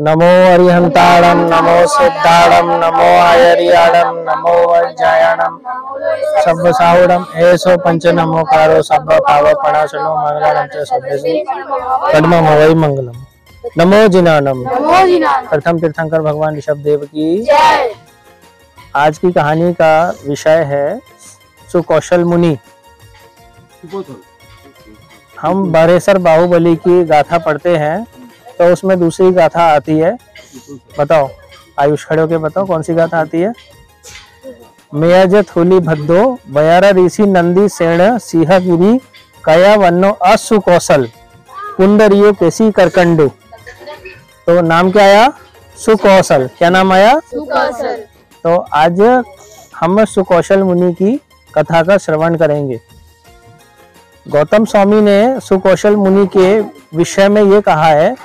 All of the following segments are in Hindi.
नमो अरिहंताणं नमो सिद्धाणं नमो आयर्याणं नमो वज्रायणं सब्बसाहुणं एसो पंच नमो कारो सब्ब पावपणासनो मंगलानं च सब्बेसु कदमं हवै मंगलम। नमो जिनानम। प्रथम तीर्थंकर भगवान ऋषभ देव की जय। आज की कहानी का विषय है सुकौशल मुनि। हम बारेसर बाहुबली की गाथा पढ़ते हैं तो उसमें दूसरी गाथा आती है। बताओ आयुष, खड़े होके बताओ कौन सी गाथा आती है। मेयज थोली भद्दो बयारा ऋषि नंदी सेण सिंहगिरी कया वन्नो असुकौशल कुंडरियो केसी करकंडू। तो नाम क्या आया? सुकौशल। क्या नाम आया? सुकौशल। तो आज हम सुकौशल मुनि की कथा का श्रवण करेंगे। गौतम स्वामी ने सुकौशल मुनि के विषय में ये कहा है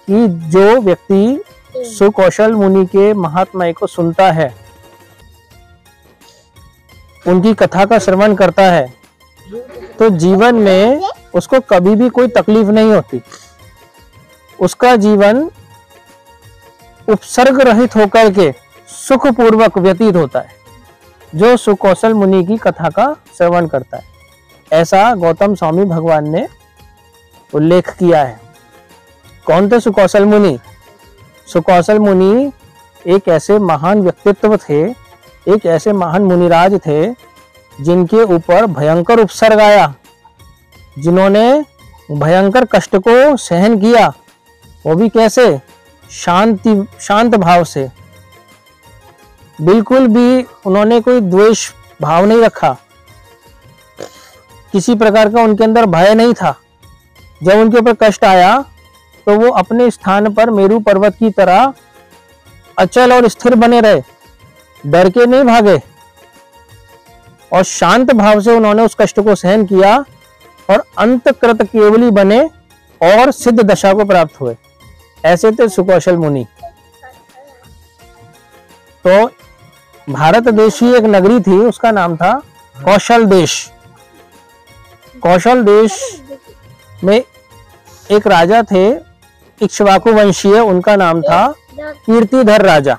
कि जो व्यक्ति सुकौशल मुनि के महात्म्य को सुनता है, उनकी कथा का श्रवण करता है, तो जीवन में उसको कभी भी कोई तकलीफ नहीं होती। उसका जीवन उपसर्ग रहित होकर के सुखपूर्वक व्यतीत होता है, जो सुकौशल मुनि की कथा का श्रवण करता है। ऐसा गौतम स्वामी भगवान ने उल्लेख किया है। कौन थे सुकौशल मुनि? सुकौशल मुनि एक ऐसे महान व्यक्तित्व थे, एक ऐसे महान मुनिराज थे जिनके ऊपर भयंकर उपसर्ग आया, जिन्होंने भयंकर कष्ट को सहन किया, वो भी कैसे? शांत भाव से। बिल्कुल भी उन्होंने कोई द्वेष भाव नहीं रखा, किसी प्रकार का उनके अंदर भय नहीं था। जब उनके ऊपर कष्ट आया तो वो अपने स्थान पर मेरू पर्वत की तरह अचल और स्थिर बने रहे, डर के नहीं भागे, और शांत भाव से उन्होंने उस कष्ट को सहन किया और अंतकृत केवली बने और सिद्ध दशा को प्राप्त हुए। ऐसे थे सुकौशल मुनि। तो भारत देश की एक नगरी थी, उसका नाम था कौशल देश। कौशल देश में एक राजा थे, इक्ष्वाकु वंशीय, उनका नाम था कीर्तिधर राजा।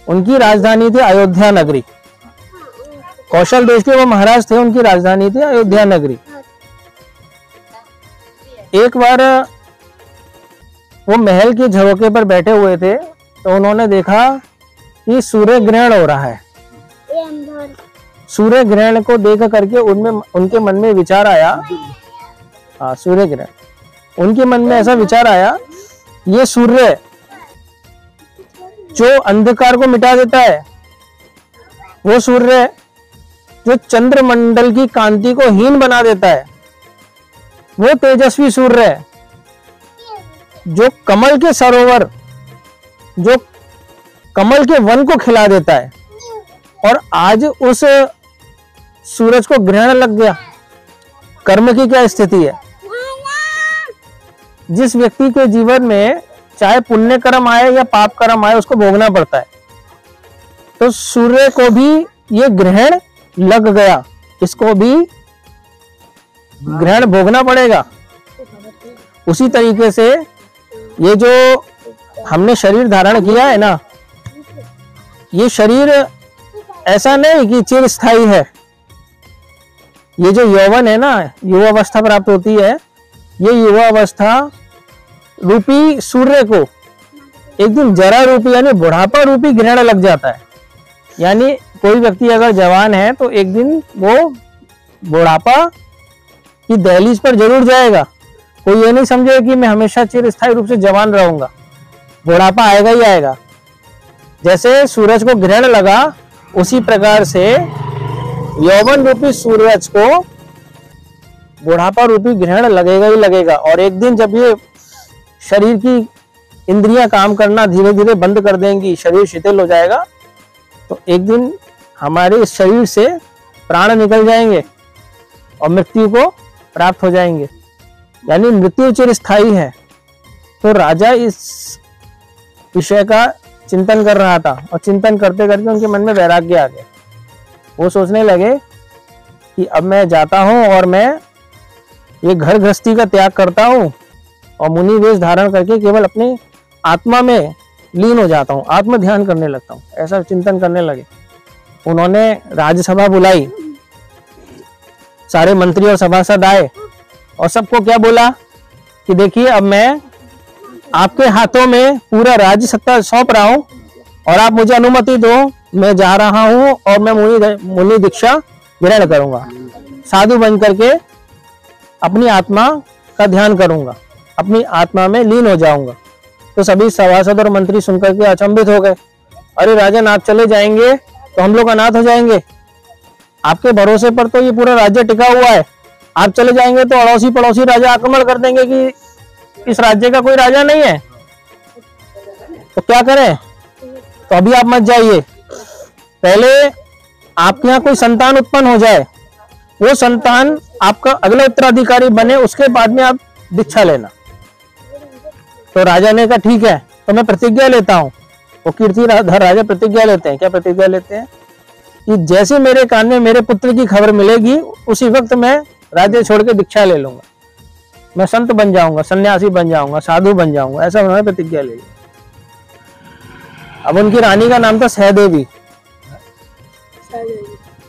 उनकी राजधानी थी अयोध्या नगरी। कौशल देश के वो महाराज थे, उनकी राजधानी थी अयोध्या नगरी। एक बार वो महल के झरोके पर बैठे हुए थे तो उन्होंने देखा कि सूर्य ग्रहण हो रहा है। सूर्य ग्रहण को देख करके उनके मन में विचार आया, सूर्य ग्रहण, उनके मन में ऐसा विचार आया, ये सूर्य जो अंधकार को मिटा देता है, वो सूर्य जो चंद्रमंडल की कांति को हीन बना देता है, वो तेजस्वी सूर्य है, जो कमल के सरोवर, जो कमल के वन को खिला देता है, और आज उस सूरज को ग्रहण लग गया। कर्म की क्या स्थिति है? जिस व्यक्ति के जीवन में चाहे पुण्य कर्म आए या पाप कर्म आए, उसको भोगना पड़ता है। तो सूर्य को भी ये ग्रहण लग गया, इसको भी ग्रहण भोगना पड़ेगा। उसी तरीके से ये जो हमने शरीर धारण किया है ना, ये शरीर ऐसा नहीं कि चिरस्थायी है। ये जो यौवन है ना, युवा अवस्था प्राप्त होती है, ये युवा अवस्था रूपी सूर्य को एक दिन जरा रूपी यानी बुढ़ापा रूपी ग्रहण लग जाता है। यानी कोई व्यक्ति अगर जवान है तो एक दिन वो बुढ़ापा की दहलीज पर जरूर जाएगा। कोई ये नहीं समझेगा कि मैं हमेशा चिरस्थायी रूप से जवान रहूंगा, बुढ़ापा आएगा ही आएगा। जैसे सूरज को ग्रहण लगा, उसी प्रकार से यौवन रूपी सूरज को बुढ़ापा रूपी ग्रहण लगेगा ही लगेगा। और एक दिन जब ये शरीर की इंद्रियां काम करना धीरे धीरे बंद कर देंगी, शरीर शिथिल हो जाएगा, तो एक दिन हमारे इस शरीर से प्राण निकल जाएंगे और मृत्यु को प्राप्त हो जाएंगे। यानी मृत्यु चिरस्थायी है। तो राजा इस विषय का चिंतन कर रहा था, और चिंतन करते करते उनके मन में वैराग्य आ गया। वो सोचने लगे कि अब मैं जाता हूं और मैं ये घर गृहस्थी का त्याग करता हूं और मुनि वेश धारण करके केवल अपने आत्मा में लीन हो जाता हूँ, आत्म ध्यान करने लगता हूँ, ऐसा चिंतन करने लगे। उन्होंने राज्यसभा बुलाई, सारे मंत्री और सभासद आए और सबको क्या बोला कि देखिए अब मैं आपके हाथों में पूरा राज्य सत्ता सौंप रहा हूं और आप मुझे अनुमति दो, मैं जा रहा हूं और मैं मुनि दीक्षा ग्रहण करूंगा, साधु बन करके अपनी आत्मा का ध्यान करूंगा, अपनी आत्मा में लीन हो जाऊंगा। तो सभी सभासद और मंत्री सुनकर के अचंभित हो गए। अरे राजन, आप चले जाएंगे तो हम लोग अनाथ हो जाएंगे, आपके भरोसे पर तो ये पूरा राज्य टिका हुआ है, आप चले जाएंगे तो अड़ोसी पड़ोसी राजा आक्रमण कर देंगे कि इस राज्य का कोई राजा नहीं है, तो क्या करें। तो अभी आप मत जाइए, पहले आपके यहाँ कोई संतान उत्पन्न हो जाए, वो संतान आपका अगला उत्तराधिकारी बने, उसके बाद में आप दीक्षा लेना। तो राजा ने कहा ठीक है, तो मैं प्रतिज्ञा लेता हूँ। वो कीर्तिधर राजा प्रतिज्ञा लेते हैं। क्या प्रतिज्ञा लेते हैं कि जैसे मेरे कान में मेरे पुत्र की खबर मिलेगी उसी वक्त मैं राज्य छोड़ के दीक्षा ले लूंगा, मैं संत बन जाऊंगा, सन्यासी बन जाऊंगा, साधु बन जाऊंगा, ऐसा उन्होंने प्रतिज्ञा ले ली। अब उनकी रानी का नाम था सहदेवी,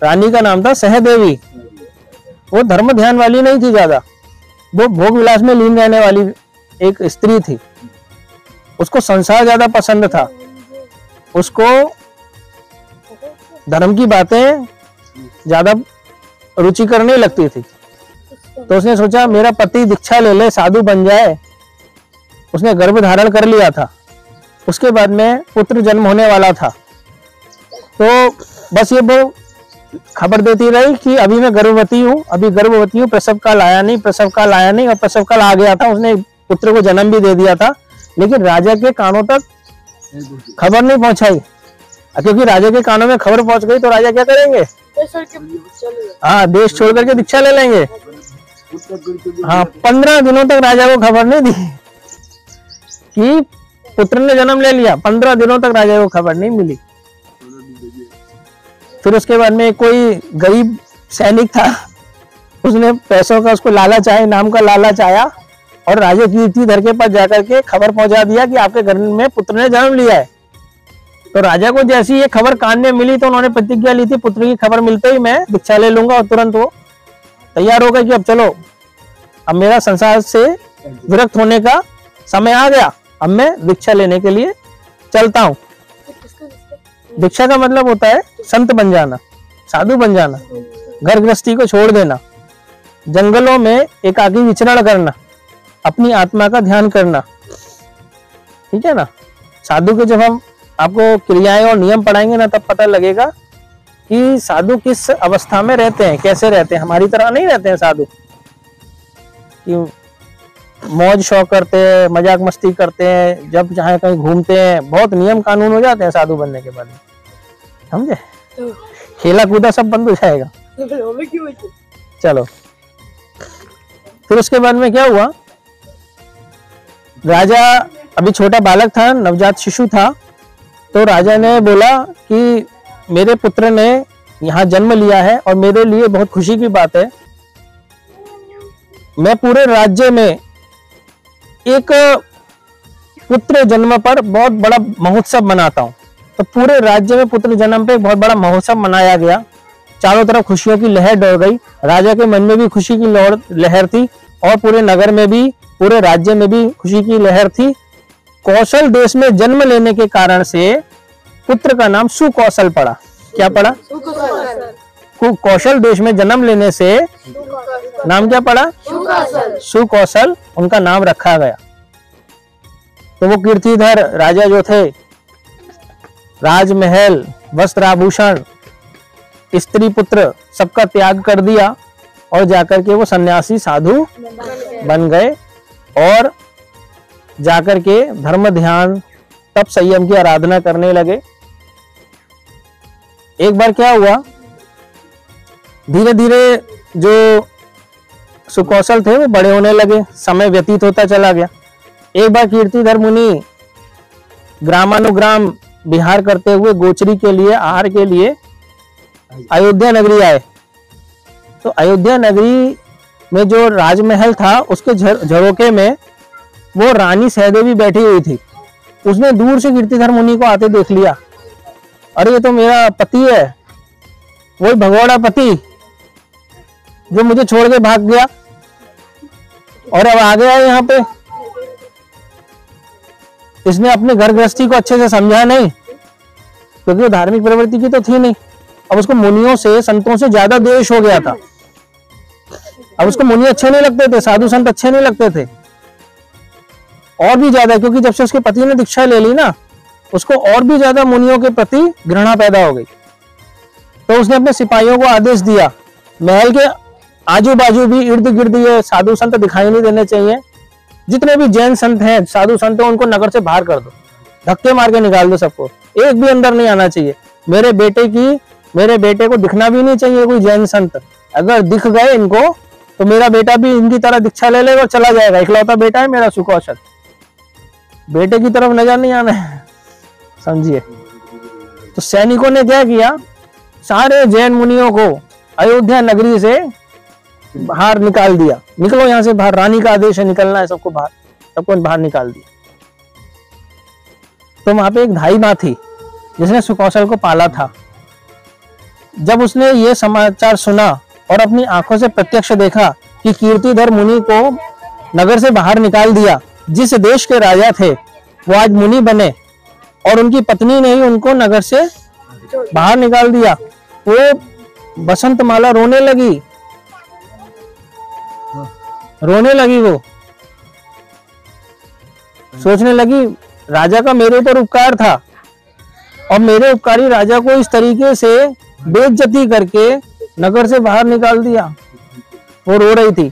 रानी का नाम था सहदेवी। वो धर्म ध्यान वाली नहीं थी ज्यादा, वो भोग विलास में लीन रहने वाली एक स्त्री थी। उसको संसार ज्यादा पसंद था, उसको धर्म की बातें ज्यादा रुचिकर नहीं लगती थी। तो उसने सोचा मेरा पति दीक्षा ले ले, साधु बन जाए। उसने गर्भ धारण कर लिया था, उसके बाद में पुत्र जन्म होने वाला था। तो बस ये वो खबर देती रही कि अभी मैं गर्भवती हूँ, अभी गर्भवती हूँ, प्रसव काल आया नहीं, प्रसव काल आया नहीं, और प्रसव काल आ गया था। उसने पुत्र को जन्म भी दे दिया था, लेकिन राजा के कानों तक खबर नहीं पहुंचाई। क्योंकि राजा के कानों में खबर पहुंच गई तो राजा क्या करेंगे, हाँ, देश छोड़ करके दीक्षा ले लेंगे। हाँ, 15 दिनों तक राजा को खबर नहीं दी कि पुत्र ने जन्म ले लिया। 15 दिनों तक राजा को खबर नहीं मिली। फिर उसके बाद में कोई गरीब सैनिक था, उसने पैसों का उसको लालच आया, नाम का लालच आया, और राजा कीर्तिधर के पास जाकर के खबर पहुंचा दिया कि आपके घर में पुत्र ने जन्म लिया है। तो राजा को जैसी ये खबर कान में मिली तो उन्होंने प्रतिज्ञा ली थी पुत्र की खबर मिलते ही मैं दीक्षा ले लूंगा, और तुरंत वो तैयार हो गए कि अब चलो, अब मेरा संसार से विरक्त होने का समय आ गया, अब मैं दीक्षा लेने के लिए चलता हूँ। दीक्षा का मतलब होता है संत बन जाना, साधु बन जाना, घर गृहस्थी को छोड़ देना, जंगलों में एकाकी विचरण करना, अपनी आत्मा का ध्यान करना। ठीक है ना। साधु के जब हम आपको क्रियाएं और नियम पढ़ाएंगे ना, तब पता लगेगा कि साधु किस अवस्था में रहते हैं, कैसे रहते हैं। हमारी तरह नहीं रहते हैं साधु कि मौज शौक करते हैं, मजाक मस्ती करते हैं, जब चाहे कहीं घूमते हैं। बहुत नियम कानून हो जाते हैं साधु बनने के बाद, समझे। खेला कूदा सब बंद हो जाएगा। चलो, फिर उसके बाद में क्या हुआ, राजा अभी छोटा बालक था, नवजात शिशु था। तो राजा ने बोला कि मेरे पुत्र ने यहाँ जन्म लिया है और मेरे लिए बहुत खुशी की बात है। मैं पूरे राज्य में एक पुत्र जन्म पर बहुत बड़ा महोत्सव मनाता हूँ। तो पूरे राज्य में पुत्र जन्म पे एक बहुत बड़ा महोत्सव मनाया गया। चारों तरफ खुशियों की लहर दौड़ गई। राजा के मन में भी खुशी की लहर थी और पूरे नगर में भी, पूरे राज्य में भी खुशी की लहर थी। कौशल देश में जन्म लेने के कारण से पुत्र का नाम सुकौशल पड़ा। क्या पड़ा? कौशल देश में जन्म लेने से नाम क्या पड़ा? सुकौशल उनका नाम रखा गया। तो वो कीर्तिधर राजा जो थे, राजमहल, वस्त्र आभूषण, स्त्री पुत्र सबका त्याग कर दिया और जाकर के वो सन्यासी साधु बन गए और जाकर के धर्म ध्यान तप संयम की आराधना करने लगे। एक बार क्या हुआ, धीरे धीरे जो सुकौशल थे वो बड़े होने लगे, समय व्यतीत होता चला गया। एक बार कीर्तिधर मुनि ग्रामानुग्राम विहार करते हुए गोचरी के लिए, आहार के लिए अयोध्या नगरी आए। तो अयोध्या नगरी में जो राजमहल था उसके झरोके में वो रानी सहदेवी बैठी हुई थी। उसने दूर से कीर्तिधर मुनि को आते देख लिया, अरे ये तो मेरा पति है, वही भगोड़ा पति जो मुझे छोड़ के भाग गया और अब आ गया है यहाँ पे। इसने अपने घर गृहस्थी को अच्छे से समझा नहीं, क्योंकि वो धार्मिक प्रवृत्ति की तो थी नहीं। अब उसको मुनियों से, संतों से ज्यादा द्वेष हो गया था। अब उसको मुनि अच्छे नहीं लगते थे, साधु संत अच्छे नहीं लगते थे, और भी ज्यादा, क्योंकि जब से उसके पति ने दीक्षा ले ली ना, उसको और भी ज्यादा मुनियों के प्रति घृणा पैदा हो गई। तो उसने अपने सिपाहियों को आदेश दिया, महल के आजू बाजू भी इर्द गिर्द ये साधु संत दिखाई नहीं देने चाहिए, जितने भी जैन संत हैं, साधु संत हैं, उनको नगर से बाहर कर दो, धक्के मार के निकाल दो सबको, एक भी अंदर नहीं आना चाहिए। मेरे बेटे को दिखना भी नहीं चाहिए कोई जैन संत। अगर दिख गए इनको तो मेरा बेटा भी इनकी तरह दीक्षा ले लेगा और चला जाएगा। इकलौता बेटा है मेरा सुकौशल, बेटे की तरफ नजर नहीं आना है, समझिए। तो सैनिकों ने क्या किया, सारे जैन मुनियों को अयोध्या नगरी से बाहर निकाल दिया। निकलो यहां से बाहर, रानी का आदेश है, निकलना है सबको बाहर, सबको बाहर निकाल दिया। तो वहां पे एक धाई माँ थी जिसने सुकौशल को पाला था। जब उसने ये समाचार सुना और अपनी आंखों से प्रत्यक्ष देखा कि कीर्तिधर मुनि को नगर से बाहर निकाल दिया, जिस देश के राजा थे वो आज मुनि बने और उनकी पत्नी ने ही उनको नगर से बाहर निकाल दिया, वो बसंतमाला रोने लगी, वो सोचने लगी राजा का मेरे ऊपर उपकार था और मेरे उपकारी राजा को इस तरीके से बेइज्जती करके नगर से बाहर निकाल दिया। वो रो रही थी।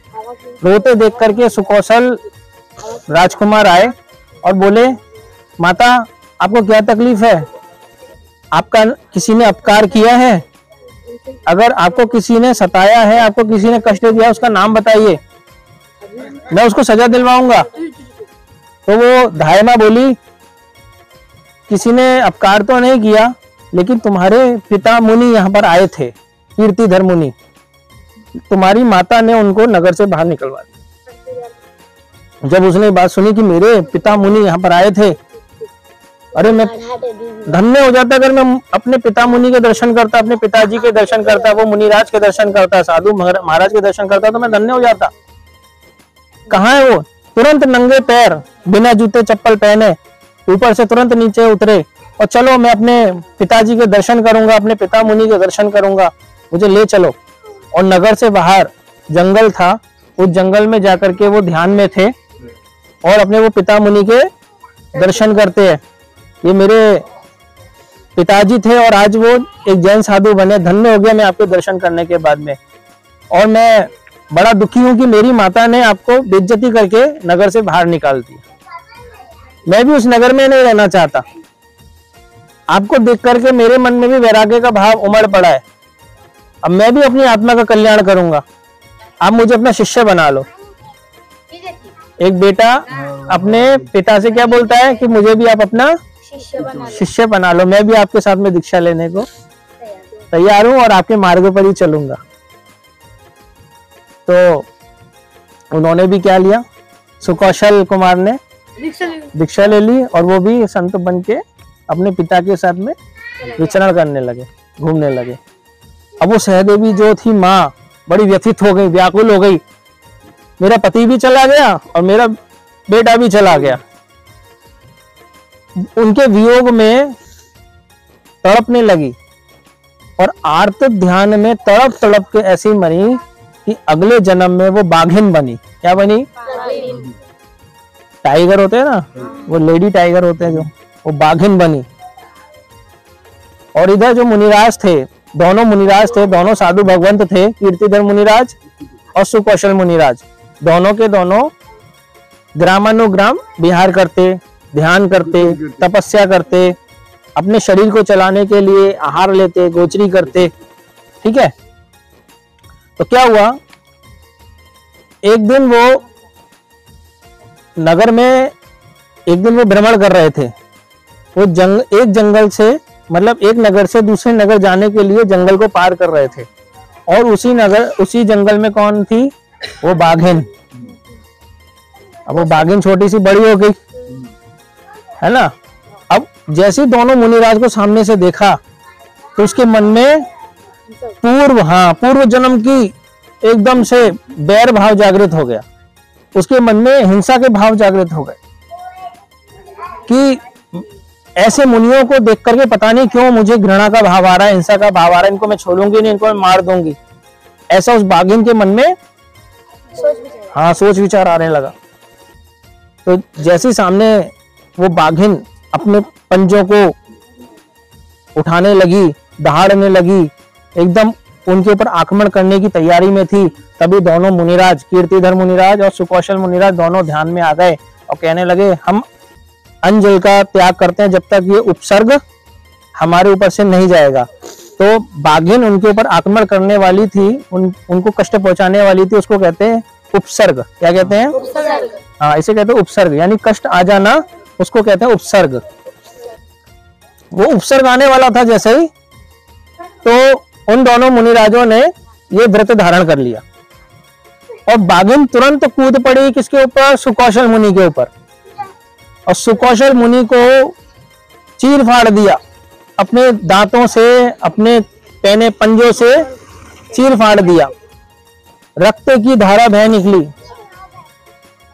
रोते देख करके सुकौशल राजकुमार आए और बोले, माता आपको क्या तकलीफ है? आपका किसी ने अपकार किया है? अगर आपको किसी ने सताया है, आपको किसी ने कष्ट दिया, उसका नाम बताइए, मैं उसको सजा दिलवाऊंगा। तो वो धायमा बोली, किसी ने अपकार तो नहीं किया, लेकिन तुम्हारे पिता मुनि यहाँ पर आए थे, कीर्तिधर मुनि, तुम्हारी माता ने उनको नगर से बाहर निकलवा दिया। जब उसने बात सुनी कि मेरे पिता मुनि यहाँ पर आए थे, अरे मैं धन्य हो जाता अगर मैं अपने पिता मुनि के दर्शन करता, अपने पिताजी के दर्शन करता, वो मुनिराज के दर्शन करता, साधु महाराज के दर्शन करता, तो मैं धन्य हो जाता। कहाँ है वो? तुरंत नंगे पैर, बिना जूते चप्पल पहने, ऊपर से तुरंत नीचे उतरे और चलो मैं अपने पिताजी के दर्शन करूंगा, अपने पिता मुनि के दर्शन करूंगा, मुझे ले चलो। और नगर से बाहर जंगल था, उस जंगल में जाकर के वो ध्यान में थे और अपने वो पिता मुनि के दर्शन करते हैं। ये मेरे पिताजी थे और आज वो एक जैन साधु बने, धन्य हो गया मैं आपके दर्शन करने के बाद में। और मैं बड़ा दुखी हूं कि मेरी माता ने आपको बेइज्जती करके नगर से बाहर निकाल दिया। मैं भी उस नगर में नहीं रहना चाहता। आपको देख करके मेरे मन में भी वैराग्य का भाव उमड़ पड़ा है। अब मैं भी अपनी आत्मा का कल्याण करूंगा, आप मुझे अपना शिष्य बना लो। एक बेटा अपने पिता से क्या बोलता है कि मुझे भी आप अपना शिष्य बना लो, मैं भी आपके साथ में दीक्षा लेने को तैयार हूं और आपके मार्ग पर ही चलूंगा। तो उन्होंने भी क्या लिया, सुकौशल कुमार ने दीक्षा ले ली और वो भी संत बन के अपने पिता के साथ में विचरण करने लगे, घूमने लगे। अब वो सहदेवी जो थी माँ बड़ी व्यथित हो गई, व्याकुल हो गई, मेरा पति भी चला गया और मेरा बेटा भी चला गया। उनके वियोग में तड़पने लगी और आर्त ध्यान में तड़प तड़प के ऐसी मरी कि अगले जन्म में वो बाघिन बनी। क्या बनी? टाइगर होते हैं ना, वो लेडी टाइगर होते हैं जो, वो बाघिन बनी। और इधर जो मुनिराज थे, दोनों मुनिराज थे, दोनों साधु भगवंत थे, कीर्तिधर मुनिराज और सुकौशल मुनिराज, दोनों के दोनों ग्रामानुग्राम विहार करते, ध्यान करते, तपस्या करते, अपने शरीर को चलाने के लिए आहार लेते, गोचरी करते। ठीक है। तो क्या हुआ, एक दिन वो नगर में, एक दिन वो भ्रमण कर रहे थे। वो एक जंगल से, मतलब एक नगर से दूसरे नगर जाने के लिए जंगल को पार कर रहे थे और उसी जंगल में कौन थी? वो बाघिन। अब वो बाघिन छोटी सी बड़ी हो गई है ना, जैसे ही दोनों मुनिराज को सामने से देखा तो उसके मन में पूर्व जन्म की एकदम से बैर भाव जागृत हो गया। उसके मन में हिंसा के भाव जागृत हो गए कि ऐसे मुनियों को देख करके पता नहीं क्यों मुझे घृणा का भाव आ रहा है, हिंसा का भाव आ रहा है, इनको मैं छोड़ूंगी नहीं, इनको मैं मार दूंगी, ऐसा उस बाघिन के मन में सोच विचार आने लगा। तो जैसे सामने वो बाघिन अपने पंजों को उठाने लगी, दहाड़ने लगी, एकदम उनके ऊपर आक्रमण करने की तैयारी में थी, तभी दोनों मुनिराज, कीर्तिधर मुनिराज और सुकौशल मुनिराज दोनों ध्यान में आ गए और कहने लगे हम अंजल का त्याग करते हैं जब तक ये उपसर्ग हमारे ऊपर से नहीं जाएगा। तो बाघिन उनके ऊपर आक्रमण करने वाली थी, उनको कष्ट पहुंचाने वाली थी, उसको कहते हैं उपसर्ग। क्या कहते हैं? हाँ, इसे कहते हैं उपसर्ग, यानी कष्ट आ जाना, उसको कहते हैं उपसर्ग। वो उपसर्ग आने वाला था जैसे ही, तो उन दोनों मुनिराजों ने ये व्रत धारण कर लिया और बाघिन तुरंत कूद पड़ी किसके ऊपर? सुकौशल मुनि के ऊपर, और सुकौशल मुनि को चीर फाड़ दिया अपने दांतों से, अपने पैने पंजों से चीर फाड़ दिया। रक्त की धारा बह निकली,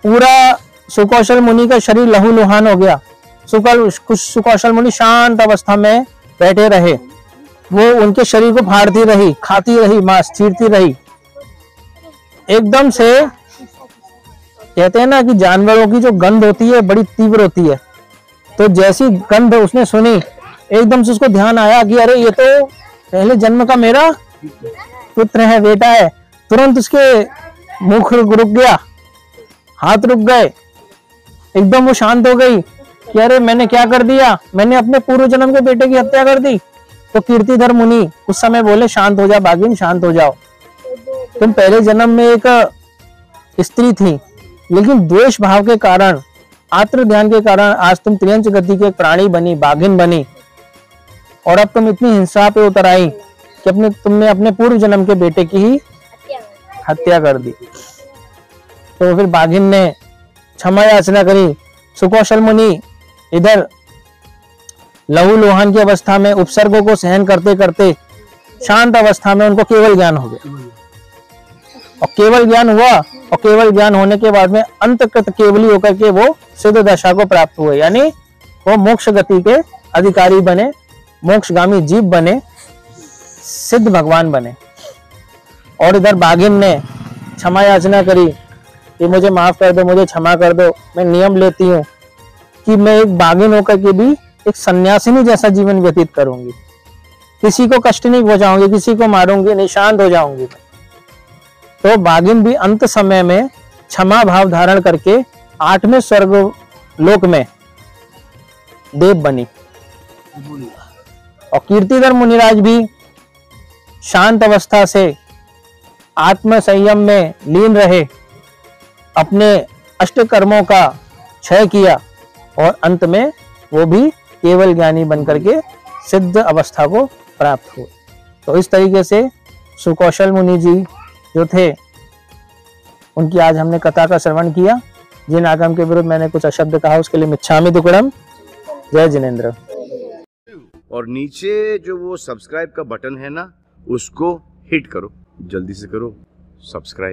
पूरा सुकौशल मुनि का शरीर लहूलुहान हो गया। सुकौशल मुनि शांत अवस्था में बैठे रहे, वो उनके शरीर को फाड़ती रही, खाती रही, मांस चीरती रही। एकदम से कहते हैं ना कि जानवरों की जो गंध होती है बड़ी तीव्र होती है, तो जैसी गंध उसने सुनी एकदम से उसको ध्यान आया कि अरे ये तो पहले जन्म का मेरा पुत्र है, बेटा है। तुरंत उसके मुख रुक गया, हाथ रुक गए, एकदम वो शांत हो गई कि अरे मैंने क्या कर दिया, मैंने अपने पूर्व जन्म के बेटे की हत्या कर दी। तो कीर्तिधर मुनि उस समय बोले शांत हो जा बाघिन, शांत हो जाओ, तुम पहले जन्म में एक स्त्री थी, लेकिन द्वेष भाव के कारण, आत्र ध्यान के कारण आज तुम त्रियंच गति के प्राणी बनी, बाघिन बनी, और अब तुम इतनी हिंसा पे उतर आई कि तुमने अपने पूर्व जन्म के बेटे की ही हत्या कर दी। तो फिर बाघिन ने क्षमा याचना करी। सुकौशल मुनि इधर लहूलुहान की अवस्था में उपसर्गों को सहन करते करते शांत अवस्था में उनको केवल ज्ञान हो गया, और केवल ज्ञान हुआ, और केवल ज्ञान होने के बाद में अंतकृत केवली होकर के वो सिद्ध दशा को प्राप्त हुए, यानी वो मोक्ष गति के अधिकारी बने, मोक्षगामी जीव बने, सिद्ध भगवान बने। और इधर बाघिन ने क्षमा याचना करी कि मुझे माफ कर दो, मुझे क्षमा कर दो, मैं नियम लेती हूँ कि मैं एक बाघिन होकर के भी एक सन्यासिनी जैसा जीवन व्यतीत करूंगी, किसी को कष्ट नहीं पहुंचाऊंगी, किसी को मारूंगी नहीं, शांत हो जाऊंगी। तो बाघिन भी अंत समय में क्षमा भाव धारण करके 8वें स्वर्ग लोक में देव बनी। और कीर्तिधर मुनिराज भी शांत अवस्था से आत्म संयम में लीन रहे, अपने अष्ट कर्मों का क्षय किया, और अंत में वो भी केवल ज्ञानी बनकर के सिद्ध अवस्था को प्राप्त हुए। तो इस तरीके से सुकौशल मुनि जी जो थे, उनकी आज हमने कथा का श्रवण किया। जिन आगम के विरुद्ध मैंने कुछ अशब्द कहा उसके लिए मिच्छामि दुक्कडम। जय जिनेंद्र। और नीचे जो वो सब्सक्राइब का बटन है ना, उसको हिट करो, जल्दी से करो सब्सक्राइब।